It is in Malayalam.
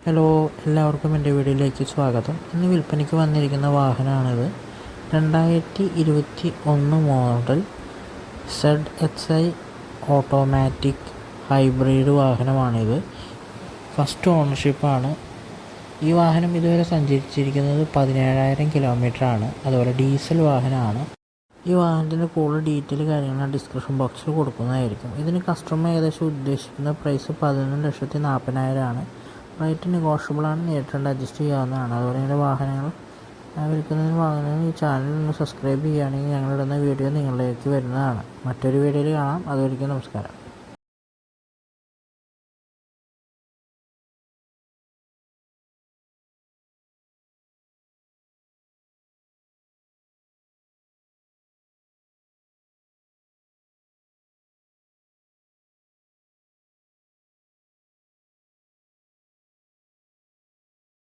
ഹലോ, എല്ലാവർക്കും എൻ്റെ വീഡിയോയിലേക്ക് സ്വാഗതം. ഇന്ന് വിൽപ്പനയ്ക്ക് വന്നിരിക്കുന്ന വാഹനമാണിത്. 2021 മോഡൽ ZXi ഓട്ടോമാറ്റിക് ഹൈബ്രിഡ് വാഹനമാണിത്. ഫസ്റ്റ് ഓണർഷിപ്പാണ്. ഈ വാഹനം ഇതുവരെ സഞ്ചരിച്ചിരിക്കുന്നത് 17,000 കിലോമീറ്ററാണ്. അതുപോലെ ഡീസൽ വാഹനമാണ്. ഈ വാഹനത്തിൻ്റെ കൂടുതൽ ഡീറ്റെയിൽ കാര്യങ്ങൾ ഡിസ്ക്രിപ്ഷൻ ബോക്സിൽ കൊടുക്കുന്നതായിരിക്കും. ഇതിന് കസ്റ്റമർ ഏകദേശം ഉദ്ദേശിക്കുന്ന പ്രൈസ് 11,40,000 ആണ്. റേറ്റ് നെഗോഷ്യബിളാണ്, നേരിട്ടുണ്ട് അഡ്ജസ്റ്റ് ചെയ്യാവുന്നതാണ്. അതുപോലെ തന്നെ വാഹനങ്ങൾ വിൽക്കുന്നതിന് വാങ്ങുന്നതിന് ഈ ചാനൽ ഒന്ന് സബ്സ്ക്രൈബ് ചെയ്യുകയാണെങ്കിൽ ഞങ്ങളിടുന്ന വീഡിയോ നിങ്ങളിലേക്ക് വരുന്നതാണ്. മറ്റൊരു വീഡിയോയിൽ കാണാം. അതുവരെയ്ക്കും നമസ്കാരം.